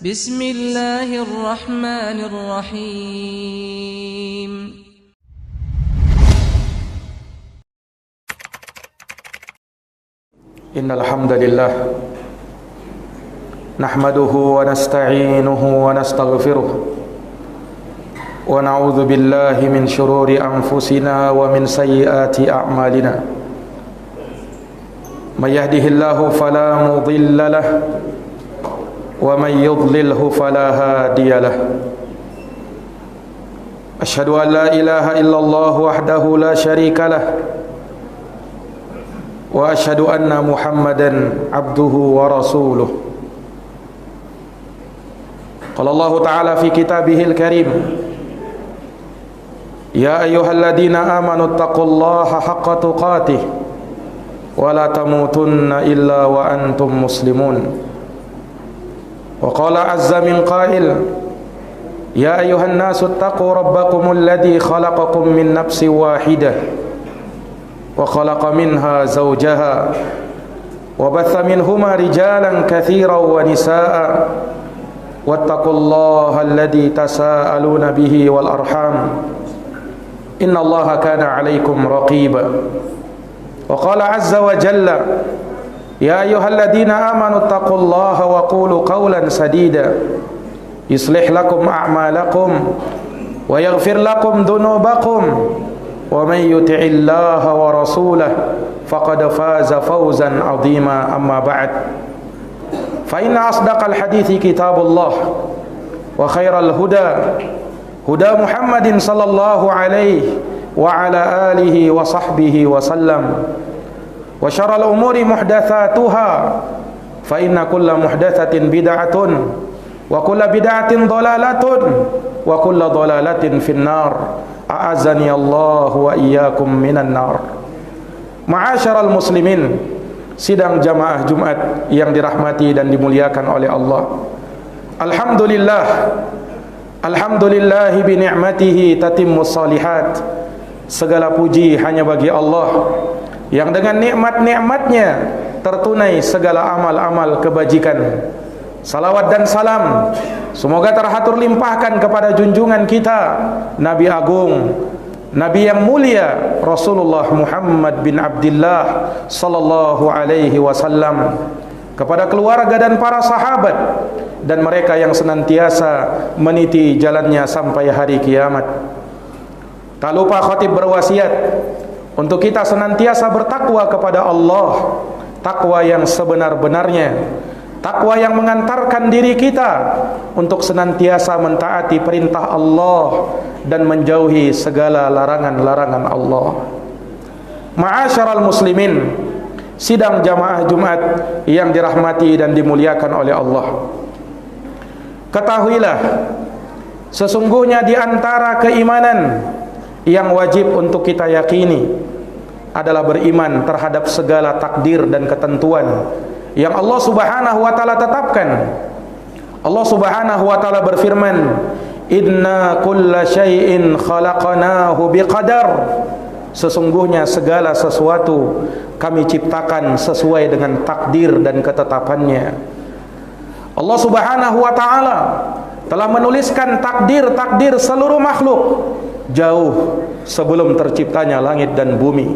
Bismillahirrahmanirrahim. Innal hamdalillah nahmaduhu wa nasta'inuhu wa nastaghfiruh wa na'udzu billahi min shururi anfusina wa min sayyiati a'malina. May yahdihillahu fala mudilla lahu wa may yudlilhu fala hadiya lahu. Asyhadu an la ilaha illallah wahdahu la syarika lahu wa asyhadu anna Muhammadan abduhu wa rasuluh. Qala Allah Ta'ala fi kitabihil karim, ya ayyuhalladzina amanu taqullaha haqqa tuqatih wa la tamutunna illa wa antum muslimun. Wa qala azza min qail, ya ayyuhan nasu taqu rabbakumul ladzi khalaqakum min nafsin wahidah wa khalaqa minha zawjaha wa batha minhuma rijalan katsiran wa nisaa'a wattaqullaha alladzi tasaaluna bihi wal arham innallaha kana 'alaikum raqiba. Wa qala azza wa jalla, ya ayyuhalladzina amanu taqullaha wa qulu qawlan sadida yuslih lakum a'malakum wa yaghfir lakum dhunubakum wa man yuti'illaha wa rasulahu faqad faza fawzan 'azima. Amma ba'd, fa inna asdaqal hadithi kitabullah wa khairal huda huda Muhammadin sallallahu alaihi wa ala alihi wa sahbihi wa sallam, wa syarrul umuri muhdatsatuha fa inna kulla muhdatsatin bid'atun wa kulla bid'atin dhalalatun wa kulla dhalalatin finnar. A'azani Allah wa iyyakum minan nar. Ma'asyiral muslimin, sidang jamaah Jumat yang dirahmati dan dimuliakan oleh Allah. Alhamdulillah, alhamdulillahi bi ni'matihi tatimmus shalihat. Segala puji hanya bagi Allah yang dengan nikmat-nikmatnya tertunai segala amal-amal kebajikan. Salawat dan salam semoga terhatur limpahkan kepada junjungan kita, Nabi Agung, Nabi yang mulia, Rasulullah Muhammad bin Abdullah sallallahu alaihi wasallam, kepada keluarga dan para sahabat dan mereka yang senantiasa meniti jalannya sampai hari kiamat. Tak lupa khatib berwasiat untuk kita senantiasa bertakwa kepada Allah, takwa yang sebenar-benarnya, takwa yang mengantarkan diri kita untuk senantiasa mentaati perintah Allah dan menjauhi segala larangan-larangan Allah. Ma'asyiral muslimin, sidang jamaah Jumat yang dirahmati dan dimuliakan oleh Allah. Ketahuilah, sesungguhnya di antara keimanan yang wajib untuk kita yakini adalah beriman terhadap segala takdir dan ketentuan yang Allah Subhanahu wa taala tetapkan. Allah Subhanahu wa taala berfirman, inna kulla syai'in khalaqnahu biqadar. Sesungguhnya segala sesuatu kami ciptakan sesuai dengan takdir dan ketetapannya. Allah Subhanahu wa taala telah menuliskan takdir-takdir seluruh makhluk jauh sebelum terciptanya langit dan bumi.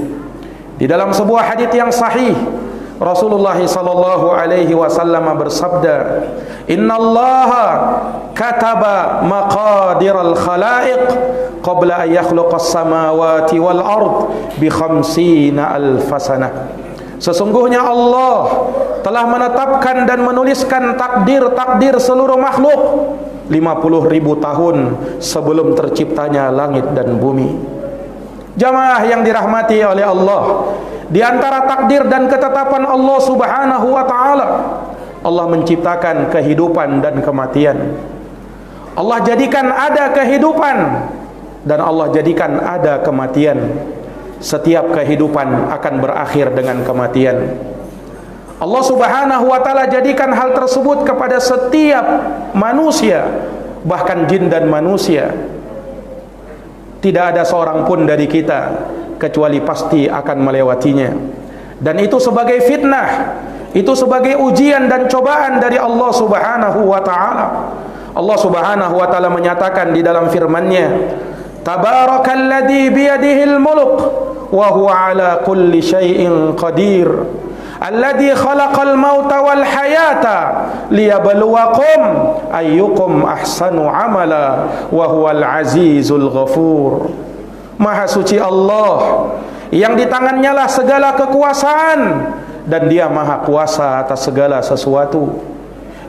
Di dalam sebuah hadits yang sahih, Rasulullah sallallahu alaihi wasallam bersabda, innallaha kataba maqadiral khalaiq qabla an yakhluqas samawati wal ard bi 50 alf sanah. Sesungguhnya Allah telah menetapkan dan menuliskan takdir-takdir seluruh makhluk 50.000 tahun sebelum terciptanya langit dan bumi. Jamaah yang dirahmati oleh Allah, di antara takdir dan ketetapan Allah Subhanahu wa taala, Allah menciptakan kehidupan dan kematian. Allah jadikan ada kehidupan dan Allah jadikan ada kematian. Setiap kehidupan akan berakhir dengan kematian. Allah Subhanahu wa taala jadikan hal tersebut kepada setiap manusia, bahkan jin dan manusia. Tidak ada seorang pun dari kita kecuali pasti akan melewatinya. Dan itu sebagai fitnah Itu sebagai ujian dan cobaan dari Allah Subhanahu wa ta'ala. Allah Subhanahu wa ta'ala menyatakan di dalam firman-Nya, Tabarakalladzi biyadihil mulk wa huwa ala kulli syai'in qadir. Alladzi khalaqal mauta wal hayata liyabluwakum ayyukum ahsanu amala wa huwal azizul ghafur. Maha suci Allah, yang di tangannya lah segala kekuasaan, dan Dia maha kuasa atas segala sesuatu.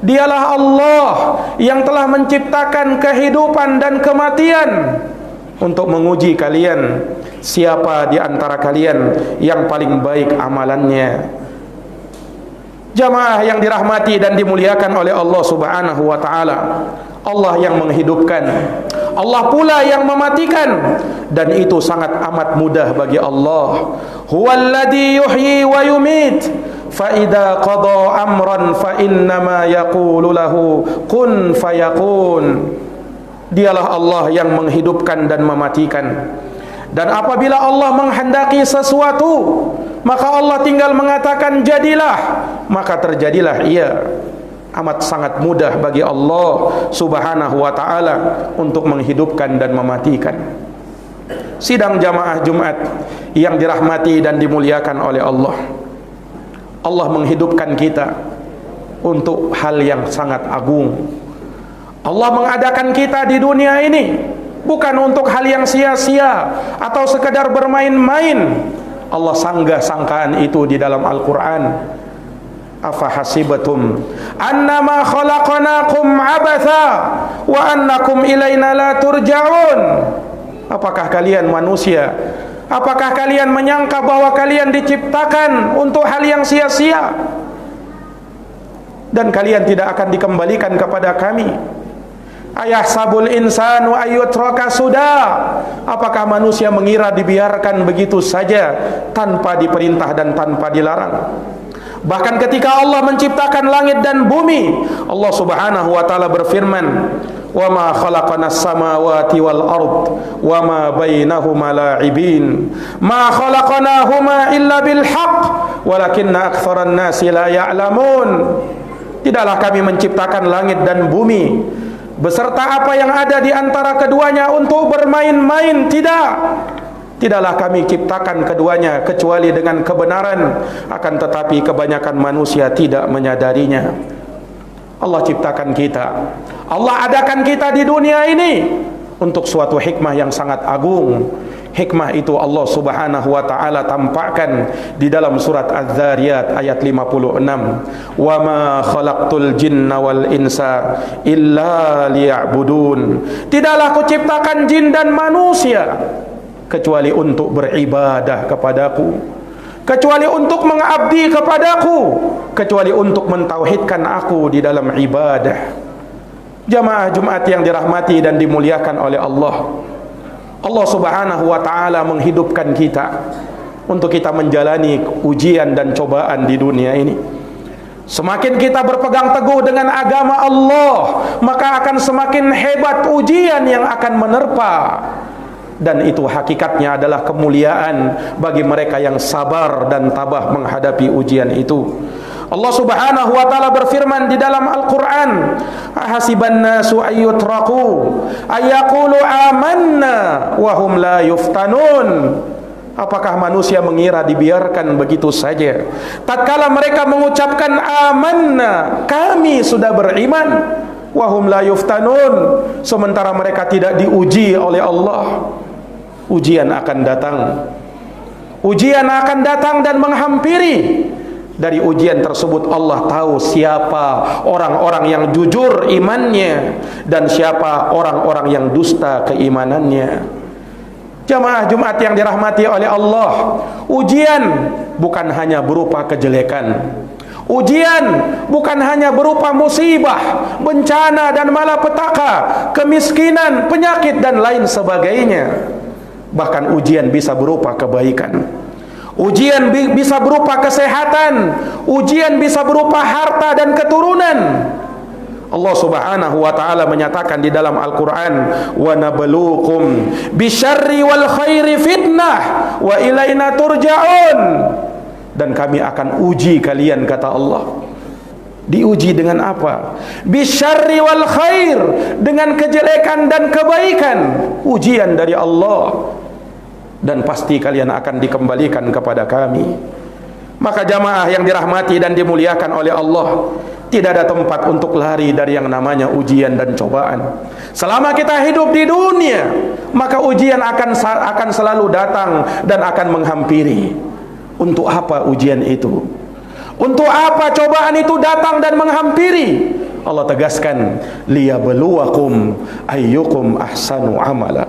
Dialah Allah yang telah menciptakan kehidupan dan kematian untuk menguji kalian, siapa di antara kalian yang paling baik amalannya. Jamaah yang dirahmati dan dimuliakan oleh Allah Subhanahu wa ta'ala, Allah yang menghidupkan, Allah pula yang mematikan, dan itu sangat amat mudah bagi Allah. Huwallazi yuhyi wa yumit, fa idza qada amran fa innama yaqulu lahu kun fayakun. Dialah Allah yang menghidupkan dan mematikan, dan apabila Allah menghendaki sesuatu, maka Allah tinggal mengatakan jadilah, maka terjadilah ia. Amat sangat mudah bagi Allah Subhanahu wa ta'ala untuk menghidupkan dan mematikan. Sidang jamaah Jumat yang dirahmati dan dimuliakan oleh Allah, Allah menghidupkan kita untuk hal yang sangat agung. Allah mengadakan kita di dunia ini bukan untuk hal yang sia-sia atau sekedar bermain-main. Allah sanggah sangkaan itu di dalam Al-Quran. Afa hasibatum annama khalaqnakum abatha wa annakum ilaina la turja'un. Apakah kalian manusia, apakah kalian menyangka bahwa kalian diciptakan untuk hal yang sia-sia dan kalian tidak akan dikembalikan kepada kami? Ayahsabul insanu ayyutraka suda. Apakah manusia mengira dibiarkan begitu saja tanpa diperintah dan tanpa dilarang? Bahkan ketika Allah menciptakan langit dan bumi, Allah Subhanahu wa ta'ala berfirman, wa ma khalaqanas samawati wal ard wa ma bainahuma la'ibin ma khalaqnahuma illa bil haqq walakinna aktsaran nasi la ya'lamun. Tidaklah kami menciptakan langit dan bumi beserta apa yang ada di antara keduanya untuk bermain-main. Tidaklah kami ciptakan keduanya kecuali dengan kebenaran, akan tetapi kebanyakan manusia tidak menyadarinya. Allah ciptakan kita, Allah adakan kita di dunia ini untuk suatu hikmah yang sangat agung. Hikmah itu Allah Subhanahu wa ta'ala tampakkan di dalam surat Az-Zariyat ayat 56. Wa ma khalaqtul jinna wal insa illa liya'budun. Tidaklah kuciptakan jin dan manusia kecuali untuk beribadah kepadaku, kecuali untuk mengabdi kepadaku, kecuali untuk mentauhidkan aku di dalam ibadah. Jamaah Jumat yang dirahmati dan dimuliakan oleh Allah, Allah Subhanahu wa ta'ala menghidupkan kita untuk kita menjalani ujian dan cobaan di dunia ini. Semakin kita berpegang teguh dengan agama Allah, maka akan semakin hebat ujian yang akan menerpa. Dan itu hakikatnya adalah kemuliaan bagi mereka yang sabar dan tabah menghadapi ujian itu. Allah Subhanahu wa ta'ala berfirman di dalam Al-Quran, hasiban nasu ayyutraku ayyaqulu amanna wahum la yuftanun. Apakah manusia mengira dibiarkan begitu saja tatkala mereka mengucapkan amanna, kami sudah beriman, wahum la yuftanun, sementara mereka tidak diuji oleh Allah. Ujian akan datang, ujian akan datang dan menghampiri. Dari ujian tersebut Allah tahu siapa orang-orang yang jujur imannya dan siapa orang-orang yang dusta keimanannya. Jamaah Jumat yang dirahmati oleh Allah, ujian bukan hanya berupa kejelekan, ujian bukan hanya berupa musibah, bencana dan malapetaka, kemiskinan, penyakit dan lain sebagainya. Bahkan ujian bisa berupa kebaikan, ujian bisa berupa kesehatan, ujian bisa berupa harta dan keturunan. Allah Subhanahu wa ta'ala menyatakan di dalam Al-Quran, wa nabluukum bisyarri wal khairi fitnah wa ilaina turja'un. dan kami akan uji kalian, kata Allah. Diuji dengan apa? Bisyarri wal khair, dengan kejelekan dan kebaikan. Ujian dari Allah. Dan pasti kalian akan dikembalikan kepada kami. Maka jamaah yang dirahmati dan dimuliakan oleh Allah, tidak ada tempat untuk lari dari yang namanya ujian dan cobaan. Selama kita hidup di dunia, maka ujian akan selalu datang dan akan menghampiri. Untuk apa ujian itu? Untuk apa cobaan itu datang dan menghampiri? Allah tegaskan, liyabluwakum ayyukum ahsanu amala.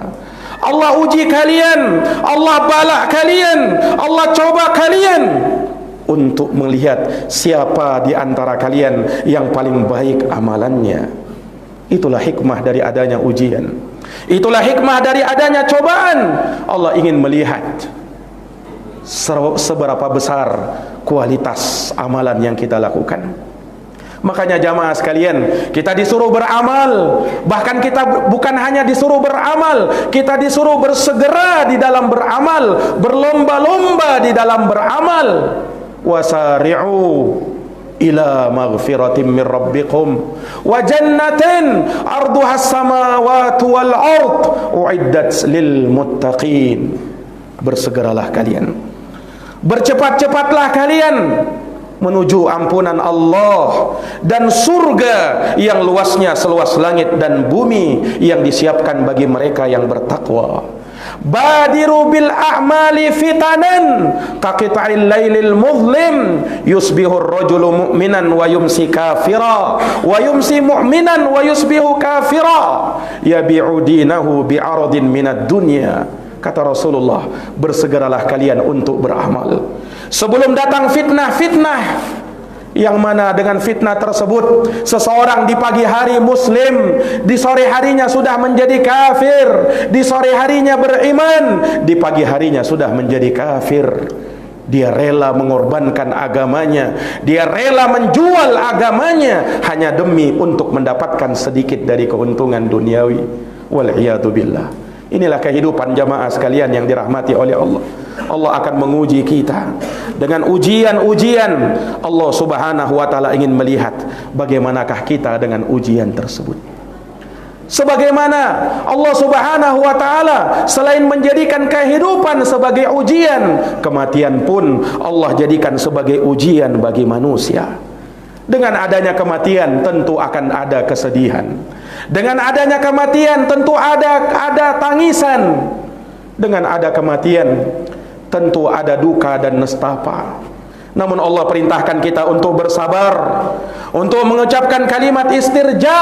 Allah uji kalian, Allah balak kalian, Allah coba kalian untuk melihat siapa di antara kalian yang paling baik amalannya. Itulah hikmah dari adanya ujian. Itulah hikmah dari adanya cobaan. Allah ingin melihat seberapa besar kualitas amalan yang kita lakukan. Makanya jamaah sekalian, kita disuruh beramal. Bahkan kita bukan hanya disuruh beramal, kita disuruh bersegera di dalam beramal, berlomba-lomba di dalam beramal. Wasari'u ila maghfiratin min rabbikum wa jannatin arduhas samawati wal ard uiddat lil muttaqin. Bersegeralah kalian, bercepat-cepatlah kalian menuju ampunan Allah dan surga yang luasnya seluas langit dan bumi yang disiapkan bagi mereka yang bertakwa. Badiru bil a'mali fitanan kaqita'il lailil muzlim yusbihur rajulu mu'minan wa yumsi kafira wa yumsi mu'minan wa yusbihu kafira yabi'u dinahu bi'aradin minad dunya. Kata Rasulullah, bersegeralah kalian untuk beramal sebelum datang fitnah-fitnah, yang mana dengan fitnah tersebut seseorang di pagi hari muslim, di sore harinya sudah menjadi kafir, di sore harinya beriman, di pagi harinya sudah menjadi kafir. Dia rela mengorbankan agamanya, dia rela menjual agamanya hanya demi untuk mendapatkan sedikit dari keuntungan duniawi. Wal'iyadu billah. Inilah kehidupan jamaah sekalian yang dirahmati oleh Allah. Allah akan menguji kita dengan ujian-ujian. Allah subhanahu wa ta'ala ingin melihat bagaimanakah kita dengan ujian tersebut. Sebagaimana Allah subhanahu wa ta'ala selain menjadikan kehidupan sebagai ujian, kematian pun Allah jadikan sebagai ujian bagi manusia. Dengan adanya kematian tentu akan ada kesedihan. Dengan adanya kematian tentu ada tangisan. Dengan ada kematian tentu ada duka dan nestapa. Namun Allah perintahkan kita untuk bersabar, untuk mengucapkan kalimat istirja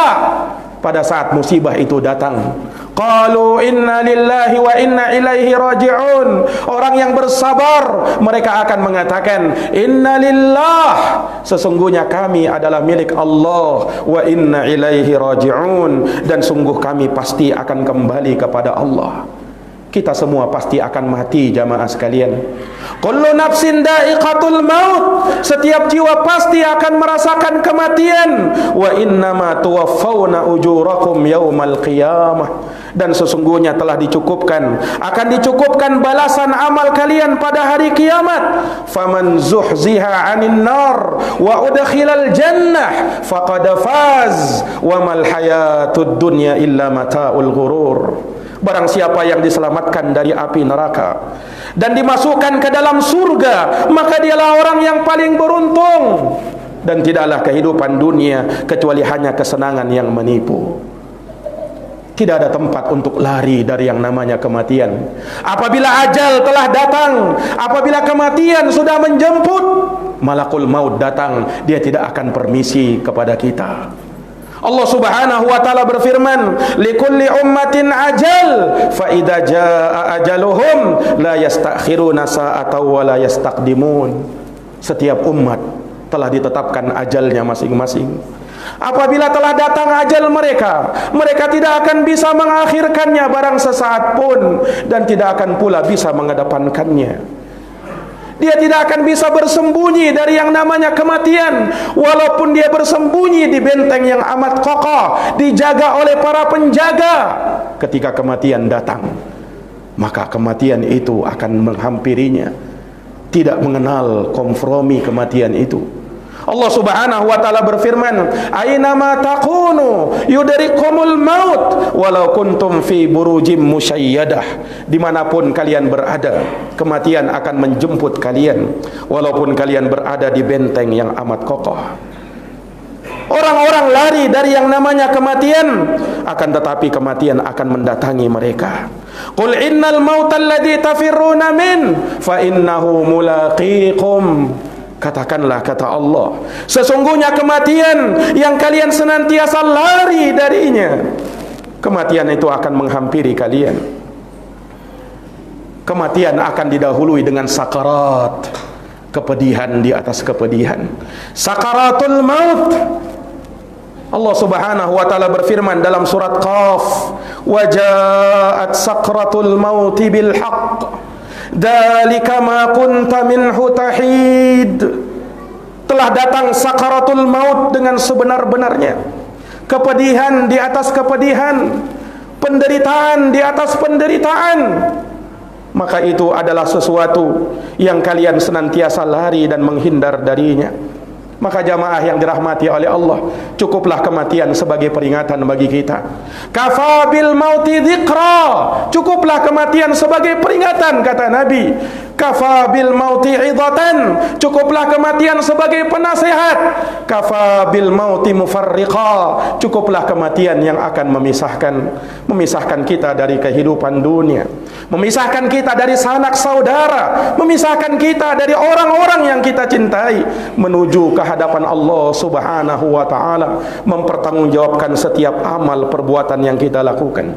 pada saat musibah itu datang. Qalu inna lillahi wa inna ilaihi raji'un. Orang yang bersabar, mereka akan mengatakan inna lillah, sesungguhnya kami adalah milik Allah, wa inna ilaihi raji'un, dan sungguh kami pasti akan kembali kepada Allah. Kita semua pasti akan mati jamaah sekalian. Kullu nafsin da'iqatul maut, setiap jiwa pasti akan merasakan kematian. Wa innama tuwaffawna ujurakum yaumal qiyamah, dan sesungguhnya telah dicukupkan, akan dicukupkan balasan amal kalian pada hari kiamat. Faman zuhziha 'anil nar wa udkhilal jannah faqad faz wa mal hayatud dunya illa mata'ul ghurur. Barang siapa yang diselamatkan dari api neraka dan dimasukkan ke dalam surga, maka dialah orang yang paling beruntung. Dan tidaklah kehidupan dunia kecuali hanya kesenangan yang menipu. Tidak ada tempat untuk lari dari yang namanya kematian. Apabila ajal telah datang, apabila kematian sudah menjemput, malakul maut datang, dia tidak akan permisi kepada kita. Allah subhanahu wa ta'ala berfirman, likulli ummatin ajal, fa idza jaa ajaluhum la yastakhiruna sa'atan wa la yastaqdimun. Setiap umat telah ditetapkan ajalnya masing-masing. Apabila telah datang ajal mereka, mereka tidak akan bisa mengakhirkannya barang sesaat pun, dan tidak akan pula bisa mengedepankannya. Dia tidak akan bisa bersembunyi dari yang namanya kematian. Walaupun dia bersembunyi di benteng yang amat kokoh, dijaga oleh para penjaga, ketika kematian datang, maka kematian itu akan menghampirinya. tidak mengenal kompromi kematian itu. Allah Subhanahu wa taala berfirman, "Ainama takunu yudrikumul maut walau kuntum fi burujim musyayyadah." Dimanapun kalian berada, kematian akan menjemput kalian walaupun kalian berada di benteng yang amat kokoh. Orang-orang lari dari yang namanya kematian, akan tetapi kematian akan mendatangi mereka. Qul innal mautal ladzi tafirruna min fa innahu mulaqikum. Katakanlah, kata Allah, sesungguhnya kematian yang kalian senantiasa lari darinya, kematian itu akan menghampiri kalian. Kematian akan didahului dengan sakarat, kepedihan di atas kepedihan, sakaratul maut. Allah Subhanahu wa taala berfirman dalam surat Qaf, "Wa ja'at sakratul mauti bil haqq. Dzalika ma kunta minhu tahid." Telah datang sakaratul maut dengan sebenar-benarnya. Kepedihan di atas kepedihan, penderitaan di atas penderitaan. Maka itu adalah sesuatu yang kalian senantiasa lari dan menghindar darinya. Maka jamaah yang dirahmati oleh Allah, cukuplah kematian sebagai peringatan bagi kita. Kafabil mauti dzikra. Cukuplah kematian sebagai peringatan, kata Nabi. Kafabil mauti idatan. Cukuplah kematian sebagai penasehat. Kafabil mauti mufarriqa. Cukuplah kematian yang akan memisahkan kita dari kehidupan dunia, memisahkan kita dari sanak saudara, memisahkan kita dari orang-orang yang kita cintai, menuju ke hadapan Allah Subhanahu wa taala, mempertanggungjawabkan setiap amal perbuatan yang kita lakukan.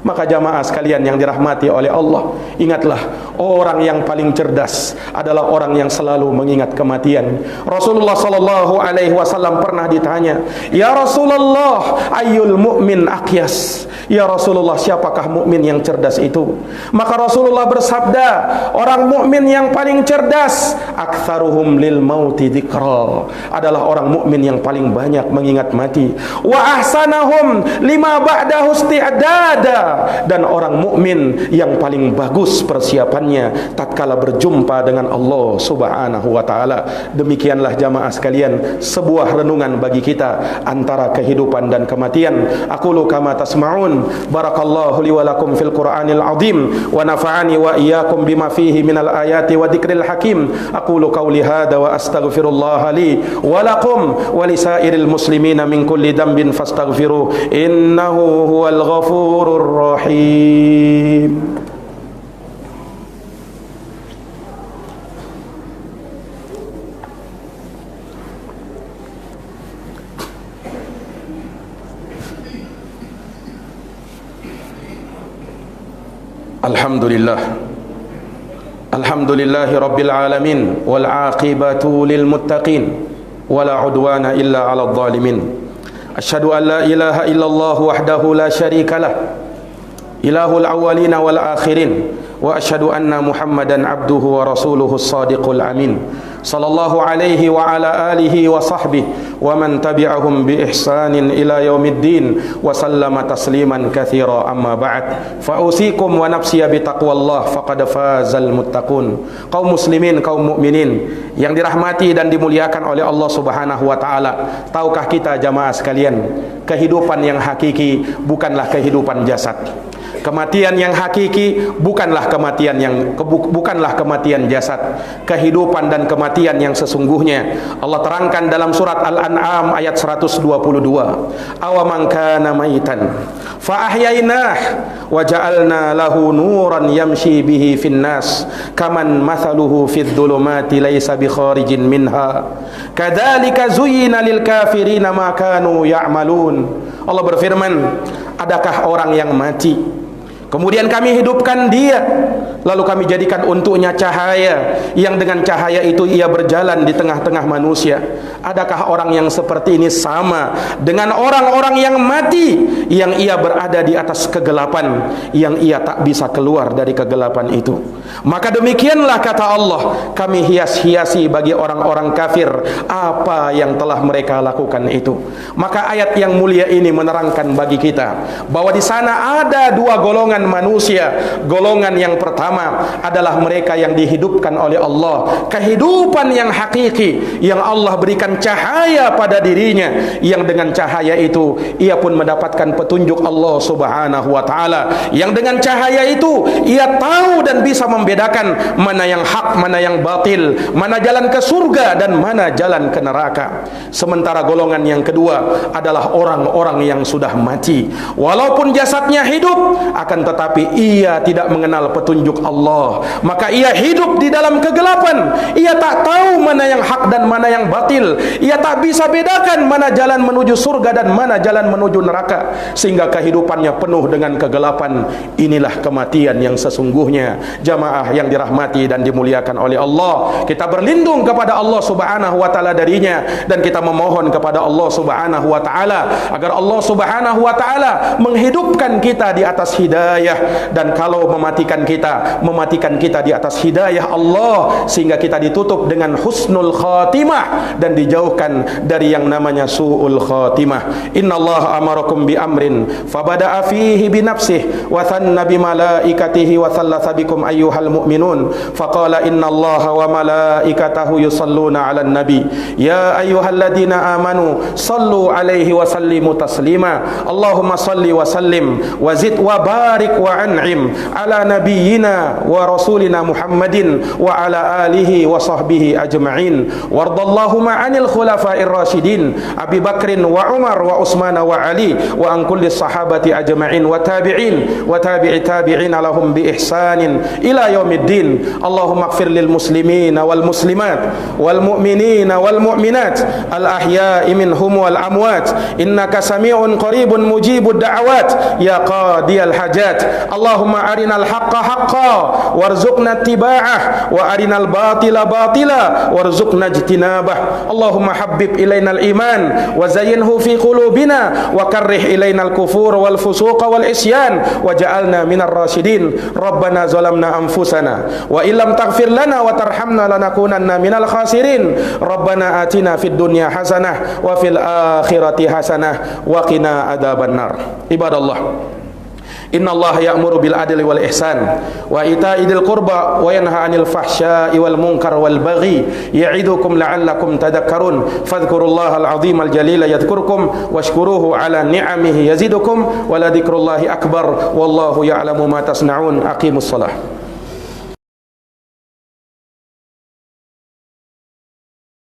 Maka jamaah sekalian yang dirahmati oleh Allah, ingatlah, orang yang paling cerdas adalah orang yang selalu mengingat kematian. Rasulullah sallallahu alaihi wasallam pernah ditanya, "Ya Rasulullah, ayyul mu'min aqyas?" Ya Rasulullah, siapakah mukmin yang cerdas itu? Maka Rasulullah bersabda, orang mukmin yang paling cerdas, aktsaruhum lil mauti dzikra, adalah orang mukmin yang paling banyak mengingat mati. Wa ahsanahum lima ba'dahu isti'dada, dan orang mukmin yang paling bagus persiapannya tatkala berjumpa dengan Allah Subhanahu wa taala. Demikianlah jamaah sekalian, sebuah renungan bagi kita antara kehidupan dan kematian. Aqulu kama tasma'un. Barakallahu li wa lakum fil Qur'anil azim wa nafa'ani wa iyyakum bima fihi minal ayati wa dzikril hakim. Aqulu qawli hadza wa astaghfirullah li wa lakum wa lisairil muslimina min kulli dhanbin fastaghfiruh innahu huwal ghafurur rahim. Alhamdulillahi rabbil alamin wal aqibatu lil muttaqin wala udwana illa 'alal zalimin. Asyhadu an la ilaha illallah wahdahu la syarikalah, ilahul awwalina wal akhirin, wa asyhadu anna Muhammadan abduhu wa rasuluhu as-sadiqul amin. Sallallahu alaihi wa ala alihi wa sahbihi wa man tabi'ahum bi ihsanin ila yaumiddin wa sallama tasliman katsira, amma ba'd. Fa usikum wa nafsi bi taqwallah faqad fazal muttaqun. Kaum muslimin, kaum mukminin yang dirahmati dan dimuliakan oleh Allah Subhanahu wa taala, tahukah kita jamaah sekalian, kehidupan yang hakiki bukanlah kehidupan jasad. Kematian yang hakiki bukanlah kematian jasad. Kehidupan dan kematian yang sesungguhnya Allah terangkan dalam surat Al-An'am ayat 122. Awaman kana maitan fa ahyaynah wa ja'alna lahu nuran yamshi bihi fin nas kaman mathaluhu fidh dhulumati laysa bi kharijin minha kadzalika zuyyina lil kafirina ma kanu ya'malun. Allah berfirman, adakah orang yang mati kemudian kami hidupkan dia, lalu kami jadikan untuknya cahaya, yang dengan cahaya itu ia berjalan di tengah-tengah manusia. Adakah orang yang seperti ini sama dengan orang-orang yang mati, yang ia berada di atas kegelapan, yang ia tak bisa keluar dari kegelapan itu? Maka demikianlah kata Allah, kami hias-hiasi bagi orang-orang kafir apa yang telah mereka lakukan itu. Maka ayat yang mulia ini menerangkan bagi kita bahwa di sana ada dua golongan golongan manusia, golongan yang pertama adalah mereka yang dihidupkan oleh Allah, kehidupan yang hakiki yang Allah berikan cahaya pada dirinya, yang dengan cahaya itu ia pun mendapatkan petunjuk Allah Subhanahu wa taala, yang dengan cahaya itu ia tahu dan bisa membedakan mana yang hak, mana yang batil, mana jalan ke surga dan mana jalan ke neraka. Sementara golongan yang kedua adalah orang-orang yang sudah mati, walaupun jasadnya hidup, akan tetapi ia tidak mengenal petunjuk Allah, maka ia hidup di dalam kegelapan. Ia tak tahu mana yang hak dan mana yang batil, ia tak bisa bedakan mana jalan menuju surga dan mana jalan menuju neraka, sehingga kehidupannya penuh dengan kegelapan. Inilah kematian yang sesungguhnya. Jamaah yang dirahmati dan dimuliakan oleh Allah, kita berlindung kepada Allah Subhanahu wa taala darinya, dan kita memohon kepada Allah Subhanahu wa taala agar Allah Subhanahu wa taala menghidupkan kita di atas hidayah, dan kalau mematikan kita di atas hidayah Allah, sehingga kita ditutup dengan husnul khatimah dan dijauhkan dari yang namanya su'ul khatimah. Innallaha amarakum bi amrin fabada'a fihi bi nafsihi wa thanna bi malaikatihi wa thallatha bikum ayyuhal mu'minun faqala innallaha wa malaikatahu yusalluna 'alan nabi ya ayyuhalladzina amanu sallu 'alaihi wa sallimu taslima. Allahumma salli wa sallim wa zid wa barik wa an'im ala nabiyyina wa rasulina Muhammadin wa ala alihi wa sahbihi ajma'in. Wardallahumma 'anil khulafa'ir rasyidin Abi Bakrin wa Umar wa Utsman wa Ali wa an kulli sahabati ajma'in wa tabi'in wa tabi'i tabi'in lahum bi ihsanin ila yaumiddin. Allahumma ighfir lil muslimina wal muslimat wal mu'minina wal mu'minat al ahya'i minhum wal amwat innaka sami'un qaribun mujibud da'awat ya qadiyal hajat. Allahumma arinal haqqa haqqan warzuqna ittiba'ah wa arinal batila batila warzuqna ijtinabah. Allahumma habbib ilainal iman wa zayyinhu fi qulubina wa karrih ilainal kufur wal fusuq wal isyan waj'alna minar rasyidin. Rabbana zalamna anfusana wa illam taghfir lana wa tarhamna lanakunanna minal khasirin. Rabbana atina fid dunya hasanah wa fil akhirati hasanah wa qina adzabannar. Ibadallah, inna Allah ya'muru bil adli wal ihsan wa ita'i dzil qurba wa yanha 'anil fahsya'i wal munkar wal baghi ya'idukum la'allakum tadhakkarun. Fadhkurullaha al-'azim al-jalila yadhkurkum washkuruhu 'ala ni'amihi yazidukum wa la dzikrullahi akbar wallahu ya'lamu ma tasna'un. Aqimus shalah.